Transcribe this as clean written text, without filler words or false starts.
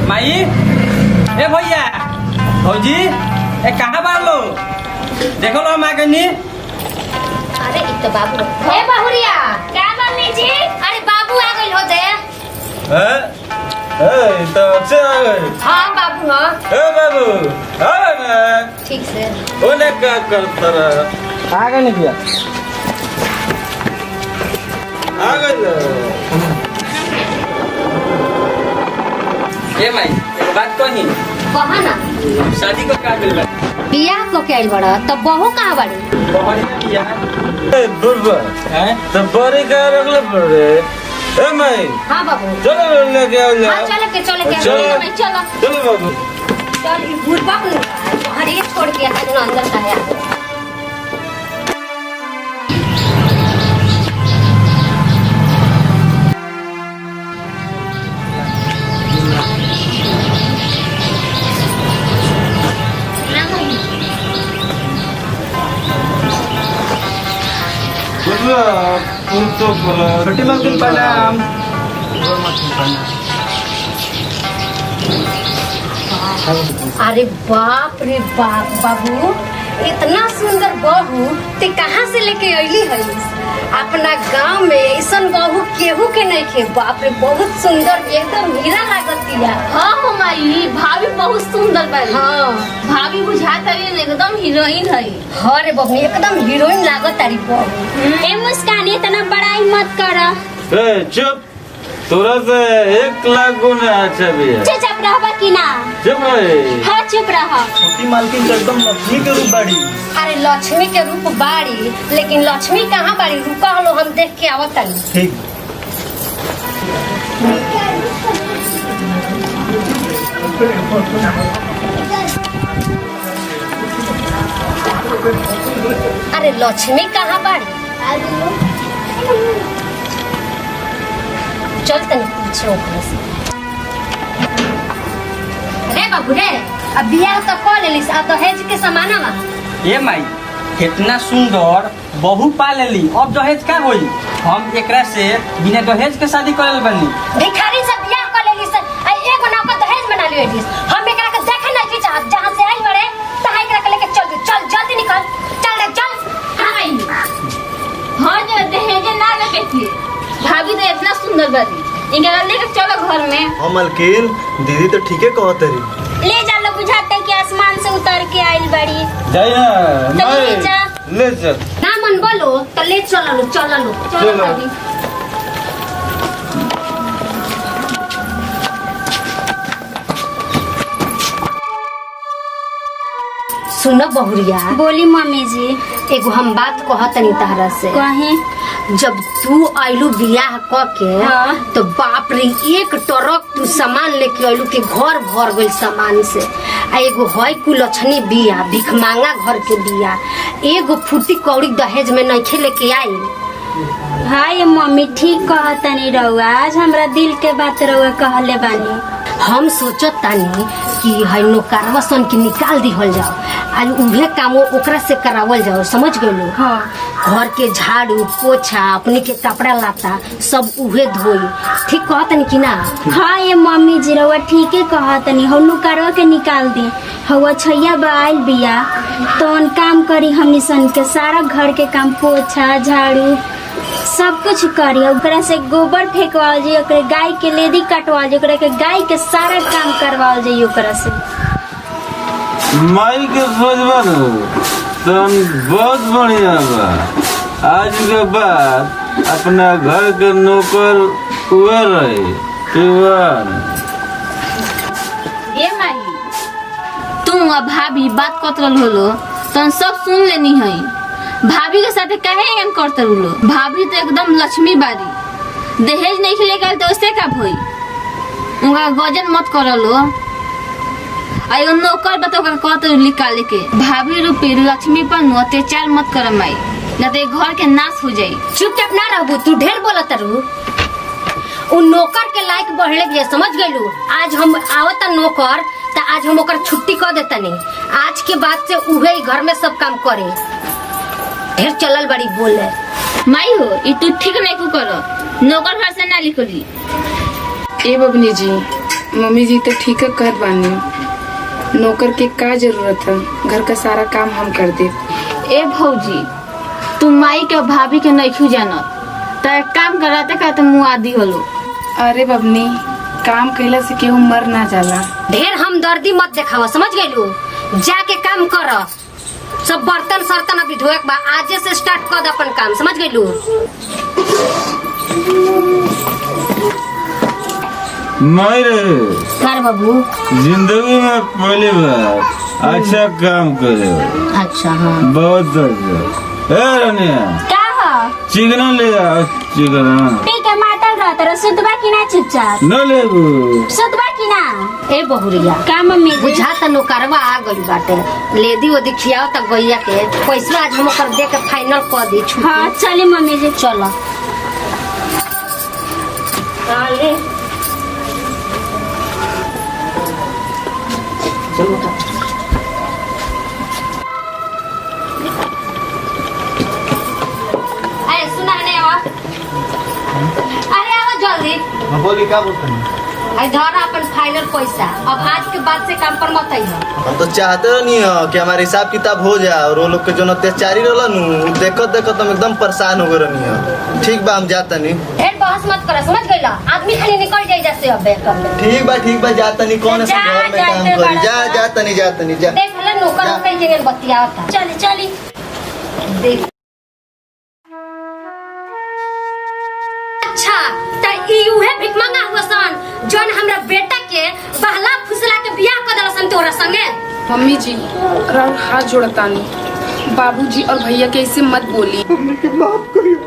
माई ए भैया भौजी ए कहाँ बार लो देखो लो माँ कनी। अरे इ तो बाबू हे बहुरिया क्या मम्मी जी। अरे बाबू आ गइल हो जे। ए तो से आ गए। हां बाबू हां। ए बाबू आ ना ठीक से ओने का करता रहा आ गए नहीं किया आ गए। ए माई एक बात कही कहा ना शादी को का मिल बियाह को के आइल बड़ा तब बहू कहां बड़ी। बहुत किया ए बुढ़वा हैं तो बड़ी का रखले पड़े। ए माई हां बाबू चलो लेके आओ हां चले के चलो चलो चलो बाबू चल इ बुढ़बा को हर एक छोड़ के आ अंदर से आया। बुढ़वा पुरतो बोला छोटी मलकिन प्रणाम। अरे बाप रे बाप बाबू इतना सुंदर बहू ते कहाँ से लेके अइली है। अपना गांव में ऐसन बहू केहू के नहीं खे। बाप रे बहुत सुंदर एकदम हीरा लागतिया। हाँ हो माई भाभी बहुत सुंदर बाड़ी। हाँ भाभी बुझाता है एकदम हीरोइन है। हाँ रे बबनी एकदम हीरोइन लागत तारी बहू। ए मुस्कान इतना बड़ाई मत कर। ए चुप तोरा से 1 लाख गुना अच्छा भी है। चुप रहबा कि ना। चुप रहे। हाँ चुप रह। छोटी मालकिन तो एकदम लक्ष्मी के रूप बाड़ी। अरे लक्ष्मी के रूप बाड़ी लेकिन लक्ष्मी कहाँ बाड़ी रुका हलो हम देख के आवत तानी। ठीक अरे लक्ष्मी कहाँ बाड़ी चल तनी पूछो ओकरा से। रे बाबू रे अब बियाह तो कर लेलिस अब दहेज के समाना बा। ए माई कितना सुंदर बहू पा लेली अब दहेज का होई। हम एकरा से बिना दहेज के शादी करल बनी। भिखारी से बियाह कर लेलिस आ एगो नाम का दहेज बना लियो। हम एकरा के देखे नहीं की चाहत जहां से आई बड़े तहां एकरा के लेके चल चल जल्दी निकल चल रे चल। हाँ जो दहेज ना लगे थी भाभी तो इतना सुंदर बाड़ी इनके लेकर चलो घर में। हाँ मलकिन दीदी तो ठीक है कहत रही। ले जा लो बुझाते कि आसमान से उतर के आइल बड़ी। जाई ना चल ले जा। ले चल ना मन बोलो तो ले चलो चलो चलो। भाभी। सुनो बहुरिया बोली मम्मी जी। एगो हम बात कहतनी तहरा से। कहीं जब तू आइलू बियाह क के हाँ। तो बाप रे 1 ट्रक तू सामान लेके आइलू के घर भर गइल सामान से। आ एगो हई कुलछनी बिया भिख मांगा घर के बिया एगो फूटी कौड़ी दहेज में नहीं लेके आई। हाँ ये मम्मी ठीक कहतनी रहुआ आज हमरा दिल के बात रहुआ कहले बानी। हम सोचत तानी कि हई नौकरवा सन के निकाल दिहल जाओ आज उहे काम ओकरा से करावल जाओ समझ गइलो। हाँ घर के झाड़ू पोछा अपने के कपड़ा लाता सब उहे धोई। ठीक कहतनी कि ना। हाँ ये मम्मी जी रहुआ ठीक है कहतनी हम करवा के निकाल दी हवा छैया बाइल बिया तो काम करी हमनी सन के सारा घर के काम पोछा झाड़ू सब कुछ करी ओकरा से गोबर फेंकवाल जाए ओकरे गाय के लेदी कटवाल जाए ओकरा के गाय के सारा काम करवाल जाए ओकरा से। माई के सोचबा तो बहुत बढ़िया बा। आज के बाद अपना घर के नौकर हुए रहे। ए माई तुम और भाभी बात कतरल होलो तो सब सुन लेनी है। भाभी के साथ काहे एन करते रहो। भाभी तो एकदम लक्ष्मी बारी दहेज नहीं खिले गए तो उससे का भई उनका गजन मत करलो। आयो नौकर बतो का कहते निकाले के भाभी रूपी लक्ष्मी पर नु अत्याचार मत कर माई न तो घर के नाश हो जाई। चुपचाप ना रहबू तू ढेर बोलत रहू। उ नौकर के लायक बढ़ले भी समझ गइलू। आज हम आवता नौकर त आज हम ओकर छुट्टी कर देता नहीं। आज के बाद से उहे ही घर में सब काम करे। ढेर चलल बड़ी बोले। माई हो ई तू ठीक नहीं को करो, नौकर घर से ना निकली। ए बबनी जी, मम्मी जी तो ठीक है कहत बानी, नौकर के का जरूरत है, घर का सारा काम हम कर दे। ए भौजी, तू माई के भाभी के नहीं खू जानत, तो एक काम कराते करते मुँह आदि होलो। अरे बबनी, काम कैला से केहू मर ना जाला। ढेर हमदर्दी मत देखावा, समझ गइलू? जाके काम कर, सब बर्तन सर्तन अभी धोए के बा, आजे से स्टार्ट कर दे अपन काम, समझ गइलू? नहीं रे, कर बाबू। जिंदगी में पहली बार अच्छा काम करे। अच्छा हाँ। बहुत अच्छा। ए रनिया, क्या हो? चिकना ले आ, चिकना। ठीक है, मातल रह तेरा सुतबा की ना चुपचाप? न लेबू। सुतबा की ना? ए बहुरिया, का मम्मी जी? बुझा त नौकरवा आ गई बाटे, लेदी ओदी खियाओ त गैया के पैसा आज हम ओकर दे के फाइनल कर दी छुट्टी। हाँ चली मम्मी जी। चलो। ले अरे सुना नहीं आवा, अरे आवा जल्दी। हाँ बोली क्या बोलते हैं? आई धरा अपन फाइनल पैसा, अब आज के बाद से काम पर मत आइयो। हम तो चाहते नहीं हो कि हमारे हिसाब किताब हो जाए, और वो लोग के जो अत्याचारी रहला नु देखत देखत हम एकदम परेशान हो गए रहनी हो। ठीक बा, हम जाता नहीं। ढेर बहस मत कर, समझ गइला? आदमी खाली निकल जाई जैसे अब कर ले। ठीक बा जाता नहीं, कौन ऐसे घर में काम करी। जाता नहीं जा। देख ले नौकर कई जगह बतियावता। चली चली। देख अच्छा त ई उहे भिकमंगा हुआ सन जोन हमरा बेटा के बहला फुसला के बियाह कर दलसन तोरा संगे। मम्मी जी, राउर हाथ जोड़तानी, बाबूजी और भैया के ऐसे मत बोली। माफ करियो।